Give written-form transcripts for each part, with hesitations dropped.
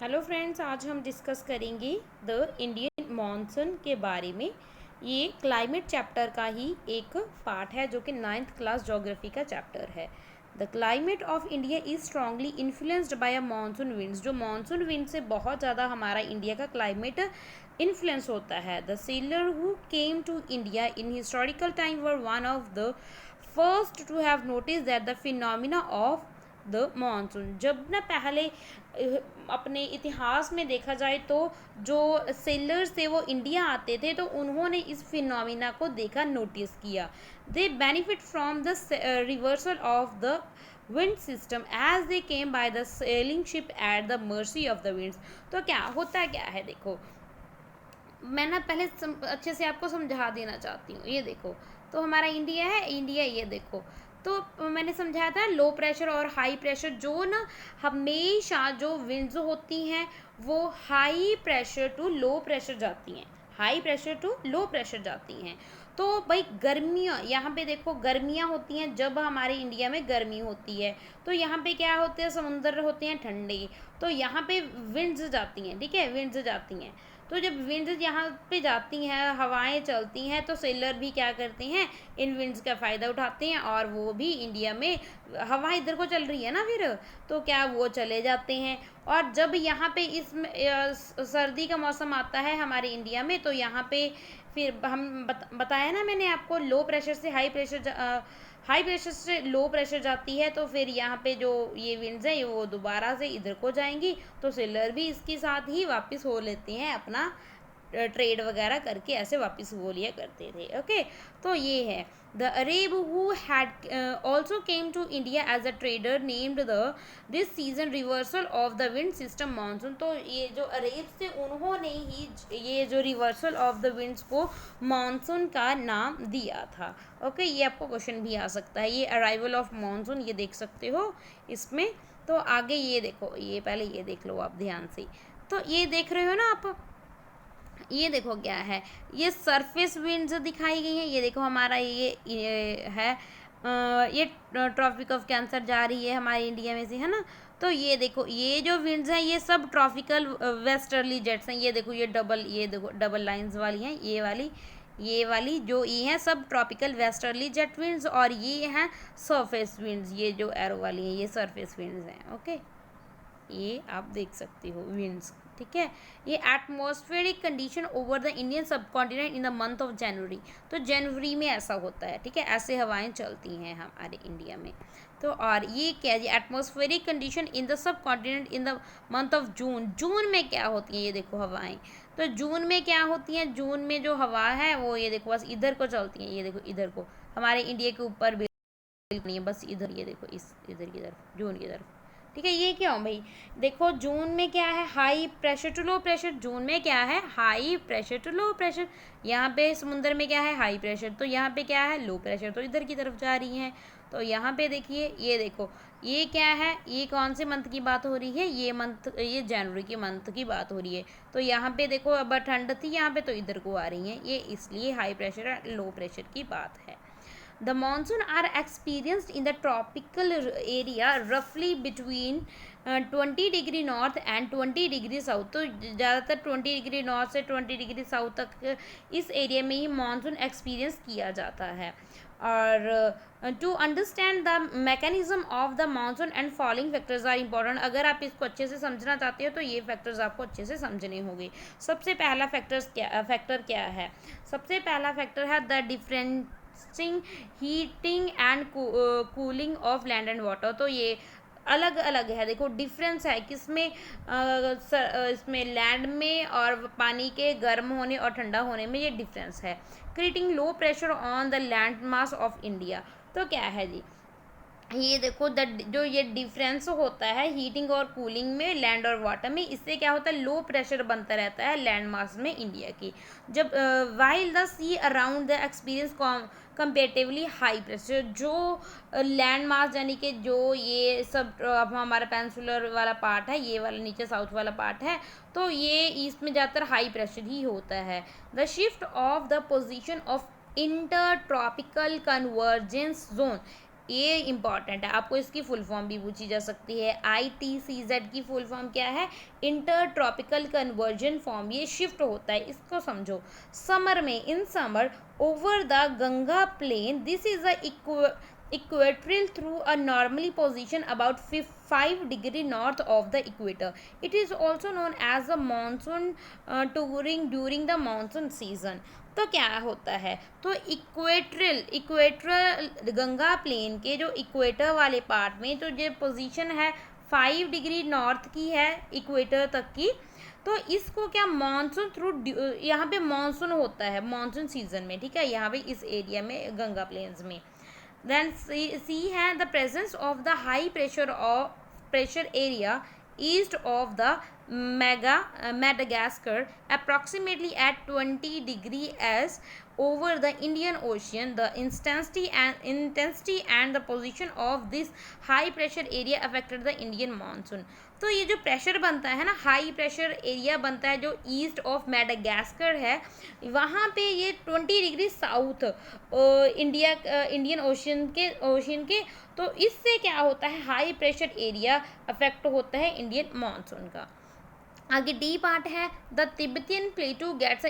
Hello friends, आज हम discuss करेंगे द इंडियन मॉनसून के बारे में। ये क्लाइमेट चैप्टर का ही एक पार्ट है जो कि 9th क्लास ज्योग्राफी का चैप्टर है। The climate of India is strongly influenced by a monsoon winds. जो मानसून विंड से बहुत ज़्यादा हमारा इंडिया का क्लाइमेट इन्फ्लुएंस होता है। The sailor who came to India in historical time were one of the first to have notice that the phenomena of the monsoon. जब ना पहले अपने इतिहास में देखा जाए तो जो सेलर्स थे वो इंडिया आते थे तो उन्होंने इस फिनोमिना को देखा, नोटिस किया। They benefit from the reversal of the wind system as they came by the sailing ship at the mercy of the winds. तो क्या होता क्या है, देखो मैं ना पहले अच्छे से आपको समझा देना चाहती हूँ। ये देखो, तो हमारा इंडिया है, इंडिया ये देखो, तो मैंने समझाया था लो प्रेशर और हाई प्रेशर। जो ना हमेशा जो विंड्स होती हैं वो high pressure to low pressure जाती हैं, high pressure to low pressure जाती हैं। तो भाई गर्मियाँ, यहाँ पे देखो गर्मियाँ होती हैं, जब हमारे इंडिया में गर्मी होती है तो यहाँ पे क्या होते हैं, समुद्र होते हैं ठंडे, तो यहाँ पे विंड्स जाती हैं, ठीक है, विंड्स जाती हैं। तो जब विंड्स यहाँ पे जाती हैं, हवाएं चलती हैं, तो सेलर भी क्या करते हैं, इन विंड्स का फ़ायदा उठाते हैं और वो भी इंडिया में, हवा इधर को चल रही है ना, फिर तो क्या वो चले जाते हैं। और जब यहाँ पे इस सर्दी का मौसम आता है हमारे इंडिया में, तो यहाँ पे फिर हम बताया ना मैंने आपको, लो प्रेशर से हाई प्रेशर से लो प्रेशर जाती है, तो फिर यहाँ पे जो ये विंड्स हैं वो दोबारा से इधर को जाएंगी, तो सेलर भी इसके साथ ही वापस हो लेते हैं, अपना ट्रेड वगैरह करके ऐसे वापस वो लिया करते थे। ओके, तो ये है the Arab who had also came to India as a trader named the this season reversal of the wind system monsoon. तो ये जो अरेब थे उन्होंने ही ये जो रिवर्सल ऑफ द विंड्स को मानसून का नाम दिया था। ओके, ये आपको क्वेश्चन भी आ सकता है, ये अराइवल ऑफ मानसून ये देख सकते हो इसमें। तो आगे ये देखो, ये पहले ये देख लो आप ध्यान से। तो ये देख रहे हो ना आप, ये देखो क्या है, ये सरफेस विंड्स दिखाई गई हैं। ये देखो हमारा ये है ये ट्रॉपिक ऑफ कैंसर जा रही है हमारे इंडिया में से, है ना। तो ये देखो ये जो विंड्स हैं ये सब ट्रॉपिकल वेस्टर्ली जेट्स हैं। ये देखो ये देखो डबल लाइंस वाली हैं, ये वाली जो ये हैं सब ट्रॉपिकल वेस्टर्ली जेट विंड्स, और ये हैं सरफेस विंड्स, ये जो एरो वाली हैं ये सरफेस विंड्स हैं। ओके, ये आप देख सकते हो विंड्स, ठीक है। ये atmospheric condition over the Indian subcontinent in the month of January. तो जनवरी में ऐसा होता है, ठीक है, ऐसे हवाएं चलती हैं हमारे इंडिया में। तो और ये क्या है, atmospheric condition in the subcontinent in the month of June. जून में क्या होती हैं, ये देखो हवाएं, तो जून में क्या होती हैं, जून में जो हवा है वो ये देखो बस इधर को चलती हैं, ये देखो इधर को, हमारे इंडिया के ऊपर बिल्कुल नहीं है, बस इधर, ये देखो इस इधर की तरफ, जून की तरफ, ठीक है। ये क्या हो भाई, देखो जून में क्या है, high pressure to low pressure. जून में क्या है, high pressure to low pressure. यहाँ पे समुद्र में क्या है, हाई प्रेशर, तो यहाँ पे क्या है, लो प्रेशर, तो इधर की तरफ जा रही हैं। तो यहाँ पे देखिए, ये देखो ये क्या है, ये कौन से मंथ की बात हो रही है, ये मंथ, ये जनवरी के मंथ की बात हो रही है। तो यहाँ पे देखो अब ठंड थी यहाँ पे, तो इधर को आ रही हैं, ये इसलिए हाई प्रेशर और लो प्रेशर की बात है। The monsoon are experienced in the tropical area roughly between 20 degree north and 20 degree south. तो ज़्यादातर 20 डिग्री नॉर्थ से 20 डिग्री साउथ तक इस एरिया में ही मानसून एक्सपीरियंस किया जाता है। और to understand the mechanism of the monsoon and following factors are important. अगर आप इसको अच्छे से समझना चाहते हो तो ये फैक्टर्स आपको अच्छे से समझने होंगे। सबसे पहला फैक्टर क्या है, सबसे पहला फैक्टर है the different heating and cooling of land and water. तो ये अलग अलग है, देखो डिफरेंस है किसमें, इसमें लैंड में और पानी के गर्म होने और ठंडा होने में ये डिफरेंस है। Creating low pressure on the land mass of India. तो क्या है जी, ये देखो जो ये डिफरेंस होता है हीटिंग और कूलिंग में लैंड और वाटर में, इससे क्या होता है, लो प्रेशर बनता रहता है लैंड मास में इंडिया की। जब while the sea around the experience comparatively high pressure. जो लैंड मास यानी कि जो ये सब अब हमारा पेंसुलर वाला पार्ट है, ये वाला नीचे साउथ वाला पार्ट है, तो ये इसमें ज़्यादातर हाई प्रेशर ही होता है। The shift of the position of inter tropical convergence zone. ये इंपॉर्टेंट है, आपको इसकी फुल फॉर्म भी पूछी जा सकती है। ITCZ की फुल फॉर्म क्या है? इंटर ट्रॉपिकल कन्वर्जन फॉर्म, ये शिफ्ट होता है, इसको समझो। समर में, in summer over the Ganga plain, this is the equatorial through a normally position about 5 degree north of the equator. It is also known as the monsoon touring during the monsoon season. तो क्या होता है? तो equatorial Ganga plane के जो equator वाले part में तो जो पोजीशन है 5 डिग्री नॉर्थ की है इक्वेटर तक की, तो इसको क्या मानसून थ्रू, यहाँ पे मानसून होता है मानसून सीजन में, ठीक है, यहाँ पे इस एरिया में गंगा प्लेन्स में। Then C है the presence of the high pressure area east of the Madagascar approximately at 20 degree S over the Indian Ocean. The intensity and the position of this high pressure area affected the Indian monsoon. तो ये जो pressure बनता है ना, high pressure area बनता है जो east of Madagascar है, वहाँ पे ये 20 डिग्री साउथ इंडियन ओशन के, तो इससे क्या होता है, हाई प्रेशर एरिया अफेक्ट होता है इंडियन मानसून का। आगे डी पार्ट है the Tibetan plateau gets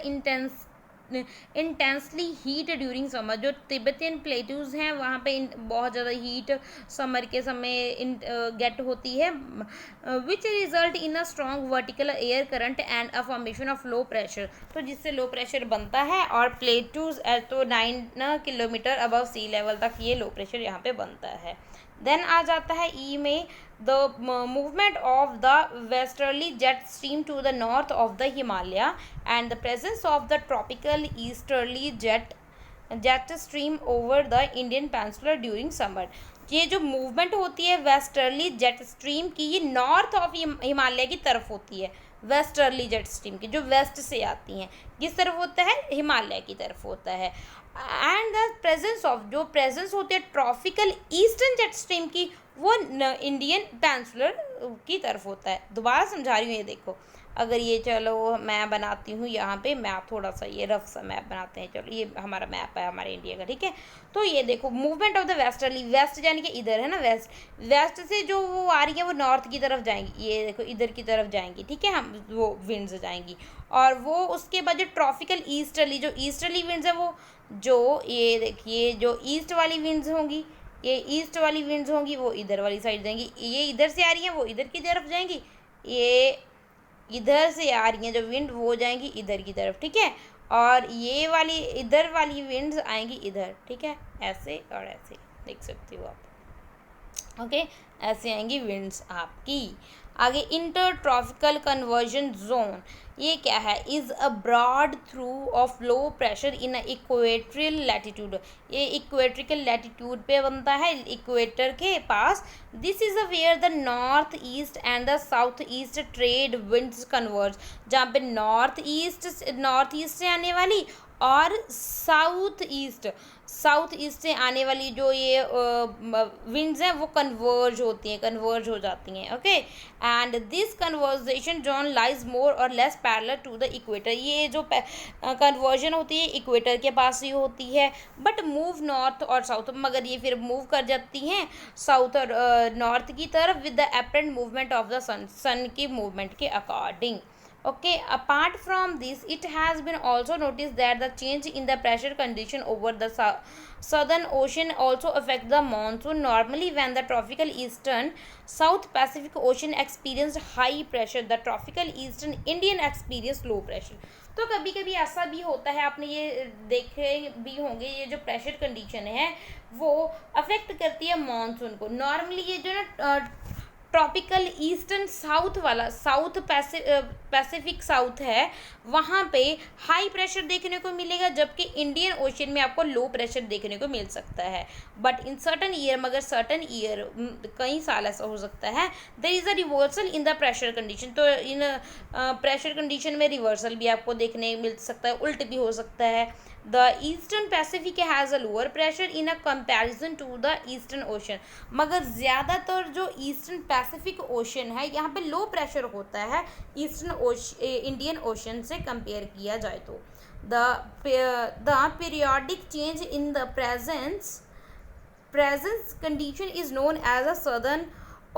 intensely heat during summer. जो तिब्बतियन प्लेटूज हैं वहाँ पे बहुत ज़्यादा हीट समर के समय गेट होती है, which result in a strong vertical air current and a formation of low pressure. तो जिससे लो प्रेशर बनता है, और प्लेटूज तो 9 किलोमीटर अबव सी लेवल तक ये लो प्रेशर यहाँ पे बनता है। देन आ जाता है ई में the movement of the westerly jet stream to the north of the Himalaya and the presence of the tropical easterly jet stream over the Indian Peninsula during summer। ये जो मूवमेंट होती है वेस्टर्ली जेट स्ट्रीम की, ये north of Himalaya की तरफ होती है। वेस्टर्ली जेट स्ट्रीम की जो वेस्ट से आती हैं, किस तरफ होता है? हिमालय की तरफ होता है। एंड द प्रेजेंस ऑफ, जो प्रेजेंस होती है ट्रॉपिकल ईस्टर्न जेट स्ट्रीम की, वो इंडियन पेनिनसुलर की तरफ होता है। दोबारा समझा रही हूँ, ये देखो, अगर ये चलो मैं बनाती हूँ यहाँ पे मैप, थोड़ा सा ये रफ सा मैप बनाते हैं, चलो ये हमारा मैप है हमारे इंडिया का, ठीक है। तो ये देखो movement of the westerly, west यानी कि इधर है ना, वेस्ट से जो वो आ रही है वो नॉर्थ की तरफ जाएंगी, ये देखो इधर की तरफ जाएंगी, ठीक है, हम वो विंड्स जाएंगी। और वो उसके बाद जो ट्रॉपिकल ईस्टर्ली, जो ईस्टर्ली विंड्स है वो, जो ये देखिए जो ईस्ट वाली विंड्स होंगी, ये ईस्ट वाली विंड्स होंगी वो इधर वाली साइड जाएंगी, ये इधर से आ रही हैं वो इधर की तरफ जाएंगी, ये इधर से आ रही हैं जो विंड वो जाएंगी इधर की तरफ, ठीक है, और ये वाली इधर वाली विंड्स आएंगी इधर, ठीक है, ऐसे और ऐसे देख सकते हो आप, ओके, ऐसे आएंगी विंड्स आपकी। आगे इंटर ट्रॉपिकल कन्वर्जन जोन, ये क्या है? Is a broad trough of low pressure in equatorial latitude, ये इक्वेट्रिकल लैटिट्यूड पे बनता है, इक्वेटर के पास। This is a where the north east and the south east trade winds converge, जहाँ पे नॉर्थ ईस्ट से आने वाली और साउथ ईस्ट से आने वाली जो ये विंड्स हैं वो कन्वर्ज हो जाती हैं, okay. And this convergence zone lies more or less parallel to the equator, ये जो कन्वर्जन होती है इक्वेटर के पास ही होती है, बट मूव नॉर्थ और साउथ, मगर ये फिर मूव कर जाती हैं साउथ और नॉर्थ की तरफ with the apparent movement of the sun की मूवमेंट के according. Okay, apart from this, it has been also noticed that the change in the pressure condition over the southern ocean also affect the monsoon. Normally, when the tropical eastern South Pacific Ocean experienced high pressure, the tropical eastern Indian experienced low pressure. तो कभी कभी ऐसा भी होता है, आपने ये देखे भी होंगे, ये जो प्रेशर कंडीशन है वो अफेक्ट करती है मानसून को। नॉर्मली ये जो ना ट्रॉपिकल ईस्टर्न साउथ वाला, साउथ पैसिफिक साउथ है, वहाँ पे हाई प्रेशर देखने को मिलेगा, जबकि इंडियन ओशन में आपको लो प्रेशर देखने को मिल सकता है। बट इन सर्टन ईयर, मगर सर्टन ईयर कई साल ऐसा हो सकता है, there is a reversal in the pressure condition. तो इन प्रेशर कंडीशन में रिवर्सल भी आपको देखने मिल सकता है, उल्ट भी हो सकता है। The Eastern Pacific has a lower pressure in a comparison to the Eastern Ocean, मगर ज़्यादातर जो ईस्टर्न पैसिफिक ओशन है यहाँ पे लो प्रेशर होता है इंडियन ओशन से कंपेयर किया जाए तो। The periodic change in the presence presence condition is known as a southern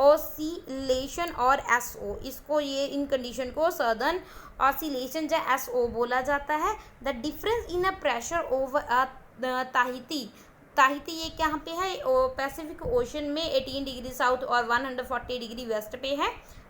oscillation और SO, इसको ये इन कंडीशन को सदर्न ऑसिलेशन या SO बोला जाता है। The difference in a pressure over a Tahiti ये कहाँ पे है, पैसिफिक ओशन में 18 डिग्री साउथ और 140 डिग्री वेस्ट पे है।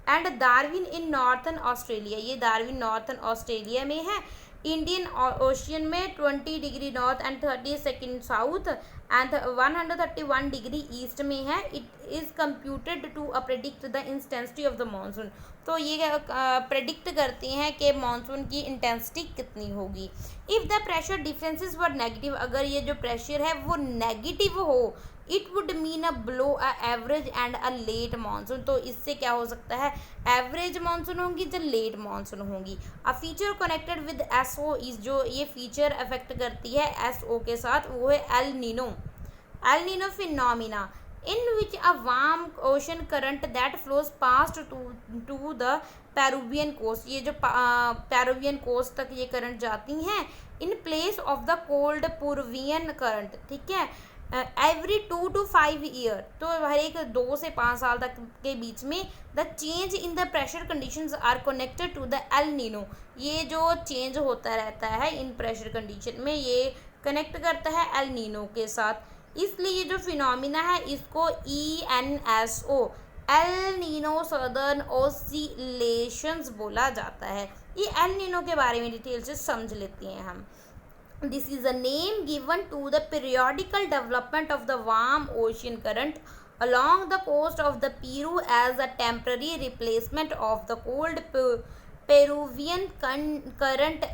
And Darwin in northern Australia, ये डार्विन नॉर्थन ऑस्ट्रेलिया में है। इंडियन ओशियन में 20 degree north and 32 south and 131 degree east में है। It is computed to predict the intensity of the monsoon, तो ये प्रेडिक्ट करते हैं कि मानसून की इंटेंसिटी कितनी होगी। If the pressure differences were negative, अगर ये जो प्रेशर है वो नेगेटिव हो, it would mean a below a average and a late monsoon, तो इससे क्या हो सकता है, एवरेज मानसून होंगी जो लेट मानसून होंगी। A feature connected with SO is, जो ये फीचर अफेक्ट करती है SO के साथ, वो है El Nino phenomena, in which a warm ocean current that flows past to the Peruvian coast, ये जो पेरुवियन कोस्ट तक ये करंट जाती हैं in place of the cold Peruvian current, ठीक है। एवरी 2 to 5 ईयर, तो हर एक 2 से 5 साल तक के बीच में the change in the pressure conditions are connected to the El Nino, ये जो चेंज होता रहता है इन प्रेशर कंडीशन में ये कनेक्ट करता है एल नीनो के साथ, इसलिए ये जो फिनोमिना है इसको ENSO El Nino southern oscillations बोला जाता है। ये एल नीनो के बारे में डिटेल से समझ लेते हैं हम। This is a name given to the periodical development of the warm ocean current along the coast of the Peru as a temporary replacement of the cold Peruvian current।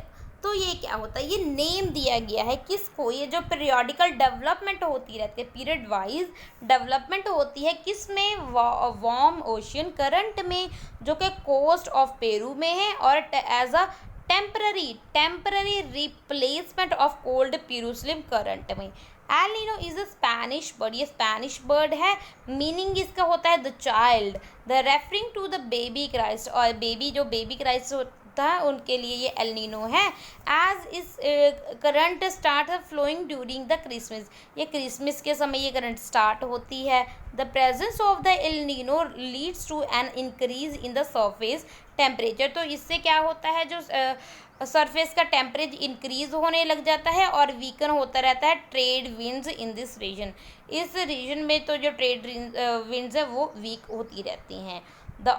तो ये क्या होता है, ये नेम दिया गया है किसको, ये जो पीरियोडिकल डेवलपमेंट होती रहती है, पीरियड वाइज डेवलपमेंट होती है किस में, वार्म ओशियन करंट में जो कि कोस्ट ऑफ पेरू में है, और as a temporary replacement of cold Peruvian current में। El Nino is a Spanish bird, ये स्पेनिश बर्ड है, मीनिंग इसका होता है the child, the referring to the baby Christ, और बेबी जो बेबी क्राइस्ट होता है उनके लिए ये एल नीनो है। एज इस current start flowing during the Christmas, ये क्रिसमस के समय ये करंट स्टार्ट होती है। The presence of the El Nino leads to an increase in the surface temperature, तो इससे क्या होता है, जो सरफेस का टेम्परेचर इंक्रीज होने लग जाता है और वीकन होता रहता है trade winds in this region, इस रीजन में तो जो ट्रेड विंड्स है वो वीक होती रहती हैं। The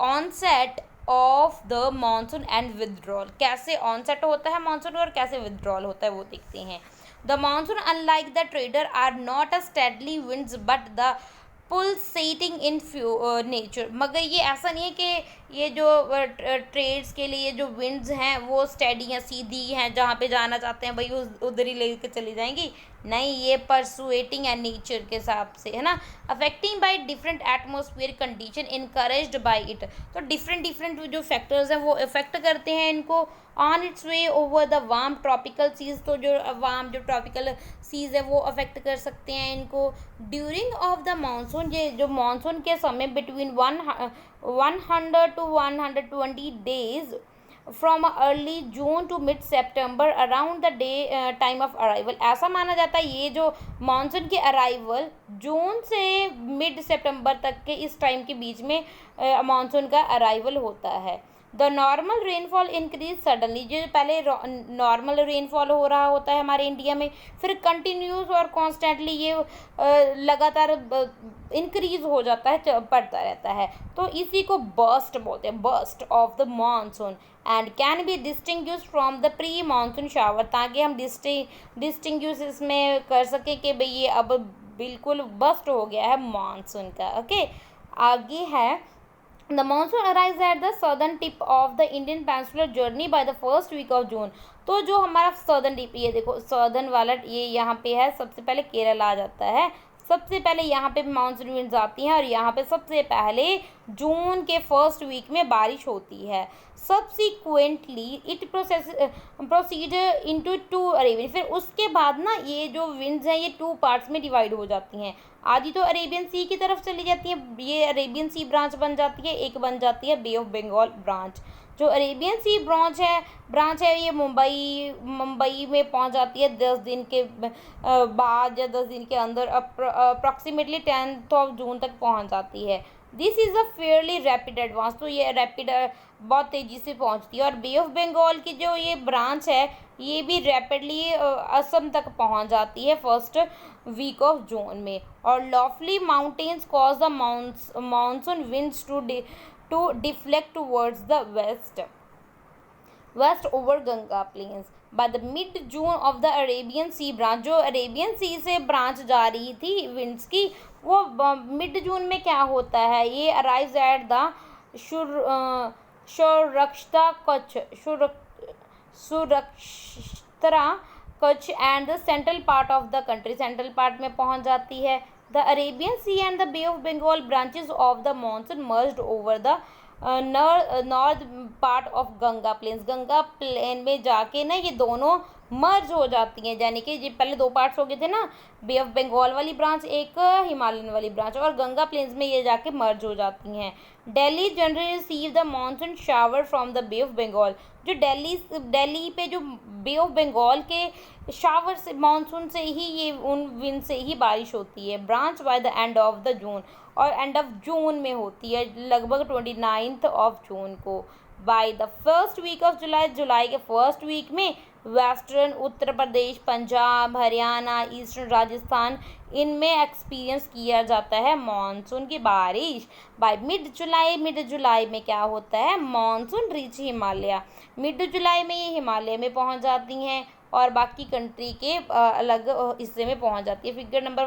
onset of the monsoon and withdrawal, कैसे ऑनसेट होता है मानसून और कैसे विदड्रॉल होता है वो देखते हैं। The monsoon unlike the trader are not a steadily winds but the pulsating in nature, मगर ये ऐसा नहीं है कि ये जो ट्रेड्स के लिए जो विंड्स हैं वो स्टेडी हैं, सीधी हैं, जहाँ पे जाना चाहते हैं भाई उधर ही लेके चली जाएंगी, नहीं, ये परसुएटिंग है नेचर के हिसाब से, है ना। Affecting by different atmosphere condition encouraged by it, तो डिफरेंट जो फैक्टर्स हैं वो इफेक्ट करते हैं इनको on its way over the warm tropical seas, तो जो वार्म जो ट्रॉपिकल सीज है वो अफेक्ट कर सकते हैं इनको। ड्यूरिंग ऑफ द मानसून, ये जो मानसून के समय between 100 to 120 days from early June to mid September around the day time of arrival, ऐसा माना जाता है ये जो मानसून के अराइवल जून से मिड सितंबर तक के इस टाइम के बीच में मानसून का अराइवल होता है। The normal rainfall increase suddenly, जो पहले नॉर्मल रेनफॉल हो रहा होता है हमारे इंडिया में, फिर कंटिन्यूस और कॉन्स्टेंटली ये लगातार इंक्रीज हो जाता है, बढ़ता रहता है, तो इसी को बर्स्ट बोलते हैं, burst of the monsoon, and can be distinguished from the pre monsoon shower, ताकि हम डिस्टिंग्विश इसमें कर सकें कि भाई ये अब बिल्कुल बस्ट हो गया है मानसून का। ओके, आगे है The monsoon arrives at the southern tip of the Indian peninsular journey by the first week of June। तो जो हमारा southern tip, ये देखो southern वाला ये यहाँ पे है, सबसे पहले केरल आ जाता है, सबसे पहले यहाँ पे मानसून विंड्स आती हैं और यहाँ पे सबसे पहले जून के फर्स्ट वीक में बारिश होती है। Subsequently it proceed into 2 Arabian, फिर उसके बाद ना ये जो विंड्स हैं ये 2 पार्ट्स में डिवाइड हो जाती हैं, आधी तो अरेबियन सी की तरफ चली जाती है, ये अरेबियन सी ब्रांच बन जाती है, एक बन जाती है बे ऑफ बंगाल ब्रांच। जो अरेबियन सी ब्रांच है ये मुंबई में पहुंच जाती है 10 दिन के बाद या 10 दिन के अंदर अप्रॉक्सीमेटली 10 जून तक पहुंच जाती है। This is a fairly rapid advance, तो ये रैपिड बहुत तेज़ी से पहुंचती है। और बे ऑफ बंगाल की जो ये ब्रांच है ये भी रैपिडली असम तक पहुंच जाती है फर्स्ट वीक ऑफ जून में। और lofty mountains cause the monsoon winds to deflect towards the west over Ganga plains by the mid June of the Arabian sea branch. जो अरेबियन सी से ब्रांच जा रही थी विंड्स की, वो मिड जून में क्या होता है, ये arrives at the Saurashtra Kutch and the central part of the country, central part में पहुंच जाती है। The Arabian sea and the bay of Bengal branches of the monsoon merged over the north part of Ganga plains. Ganga plain में जाके ना ये दोनों मर्ज हो जाती हैं, यानी कि ये पहले दो पार्ट्स हो गए थे ना, बे ऑफ बंगाल वाली ब्रांच एक, हिमालयन वाली ब्रांच, और गंगा प्लेन्स में ये जाके मर्ज हो जाती हैं। Delhi generally receive the monsoon shower from the bay of Bengal. जो दिल्ली पे जो बे ऑफ बंगाल के शावर से, मानसून से ही, ये उन विंड से ही बारिश होती है। Branch by the end of the June, और एंड ऑफ जून में होती है लगभग 29 ऑफ जून को। By the first week of July के फर्स्ट वीक में वेस्टर्न उत्तर प्रदेश, पंजाब, हरियाणा, ईस्टर्न राजस्थान, इनमें एक्सपीरियंस किया जाता है मानसून की बारिश। बाय मिड जुलाई में क्या होता है, मानसून रीच हिमालय। मिड जुलाई में ये हिमालय में पहुंच जाती हैं और बाकी कंट्री के अलग हिस्से में पहुंच जाती है। फिगर नंबर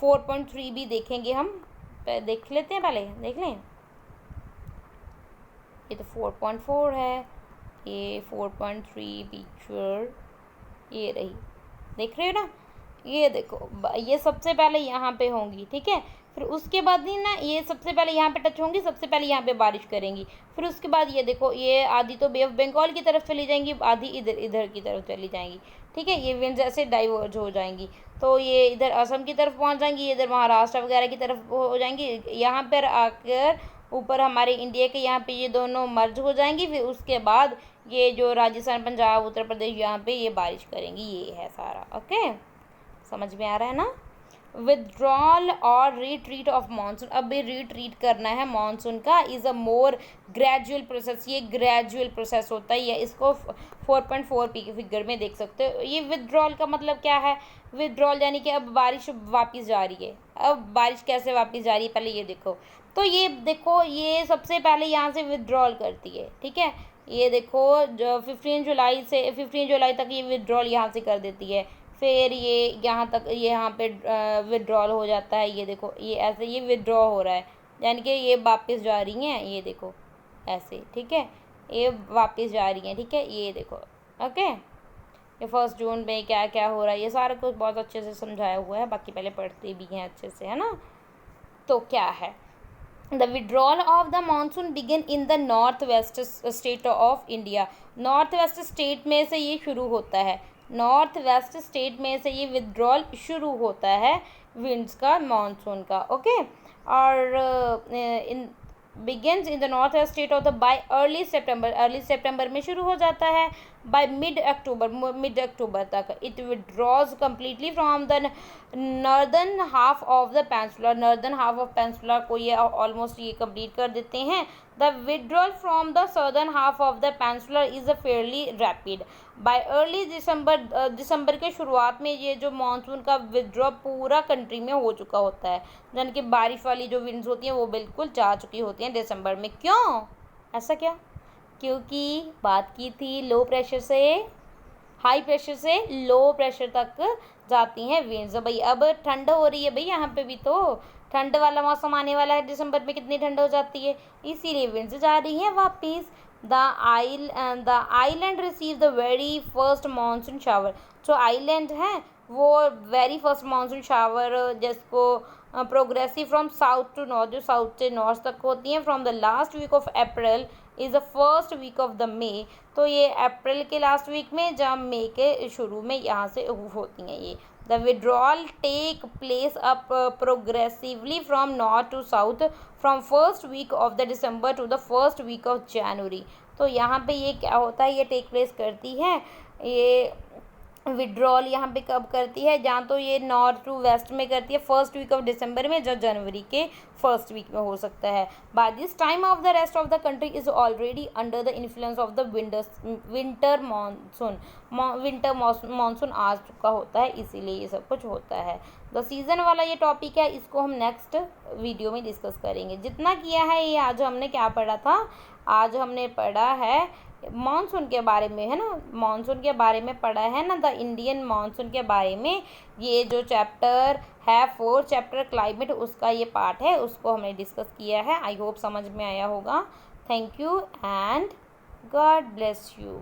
4.3 भी देखेंगे हम, देख लेते हैं, पहले देख लें। ये तो 4.4 है, ये 4.3 पिक्चर ये रही, देख रहे हो ना, ये देखो, ये सबसे पहले यहाँ पे होंगी, ठीक है, फिर उसके बाद ही ना ये सबसे पहले यहाँ पे टच होंगी, सबसे पहले यहाँ पे बारिश करेंगी, फिर उसके बाद ये देखो, ये आधी तो बे ऑफ बंगाल की तरफ चली जाएंगी, आधी इधर की तरफ चली जाएंगी, ठीक है, ये विंड्स ऐसे डाइवर्ज हो जाएंगी, तो ये इधर असम की तरफ पहुँच जाएंगी, इधर महाराष्ट्र वगैरह की तरफ हो जाएंगी, यहाँ पर आकर ऊपर हमारे इंडिया के यहाँ पे ये दोनों मर्ज हो जाएंगी, फिर उसके बाद ये जो राजस्थान, पंजाब, उत्तर प्रदेश, यहाँ पे ये बारिश करेंगी। ये है सारा, ओके, समझ में आ रहा है ना। विदड्रॉल और रिट्रीट ऑफ मानसून, अब ये रिट्रीट करना है मानसून का, is a more gradual process, ये ग्रेजुअल प्रोसेस होता है, ये इसको 4.4 की फिगर में देख सकते हो। ये विदड्रॉल का मतलब क्या है, विदड्रॉल यानी कि अब बारिश वापस जा रही है। अब बारिश कैसे वापस जा रही है, पहले ये देखो, तो ये देखो, ये सबसे पहले यहाँ से विदड्रॉल करती है, ठीक है, ये देखो, जो 15 जुलाई तक ये विदड्रॉल यहाँ से कर देती है, फिर ये यहाँ तक, यहाँ पे विदड्रॉल हो जाता है, ये देखो, ये ऐसे ये विदड्रॉ हो रहा है, यानी कि ये वापस जा रही हैं, ये देखो ऐसे, ठीक है, ये वापस जा रही हैं, ठीक है, ये देखो, ओके। ये 1 जून में क्या क्या हो रहा है, ये सारा कुछ बहुत अच्छे से समझाया हुआ है, बाकी पहले पढ़ते भी हैं अच्छे से, है ना। तो क्या है, the withdrawal of the monsoon begin in the north west state of India. North west state में से ये शुरू होता है, नॉर्थ वेस्ट स्टेट में से ये विड्रॉल शुरू होता है विंड्स का, मानसून का, ओके। और in begins in the north west state of the by early सितंबर में शुरू हो जाता है, बाय मिड अक्टूबर तक it withdraws completely from the northern half of the peninsula को ये ऑलमोस्ट ये कंप्लीट कर देते हैं। The withdrawal from the southern half of the peninsula is a fairly rapid, by early December के शुरुआत में ये जो मानसून का विड्रॉ पूरा कंट्री में हो चुका होता है, यानी कि बारिश वाली जो विंड्स होती हैं वो बिल्कुल जा चुकी होती हैं दिसंबर में। क्यों ऐसा, क्या, क्योंकि बात की थी लो प्रेशर से हाई प्रेशर से लो प्रेशर तक जाती हैं विंड्स। भाई अब ठंड हो रही है, भाई यहाँ पे भी तो ठंड वाला मौसम आने वाला है, दिसंबर में कितनी ठंड हो जाती है, इसीलिए विंड्स जा रही हैं वापस। The island receive the very first monsoon shower, जो आइलैंड है वो वेरी फर्स्ट मानसून शावर जिसको progressive from south to north, जो साउथ से नॉर्थ तक होती हैं, from the last week of April is the first week of the May, तो ये अप्रैल के लास्ट वीक में, जब मई के शुरू में यहाँ से होती हैं ये। The withdrawal take place up progressively from north to south from first week of the December to the first week of January. तो यहाँ पे ये क्या होता है, ये टेक प्लेस करती है, ये विड्रॉल यहाँ पे कब करती है, जहाँ तो ये नॉर्थ टू वेस्ट में करती है फर्स्ट वीक ऑफ दिसंबर में, जो जनवरी के फर्स्ट वीक में हो सकता है। By this time of the rest of the country is already under the influence of the winter monsoon आ चुका होता है, इसीलिए ये सब कुछ होता है। द सीज़न वाला ये टॉपिक है, इसको हम नेक्स्ट वीडियो में डिस्कस करेंगे। जितना किया है ये आज हमने क्या पढ़ा था, आज हमने पढ़ा है मानसून के बारे में, है ना, मानसून के बारे में पढ़ा है ना, द इंडियन मानसून के बारे में। ये जो चैप्टर है 4 चैप्टर क्लाइमेट, उसका ये पार्ट है, उसको हमने डिस्कस किया है। आई होप समझ में आया होगा। Thank you and God bless you.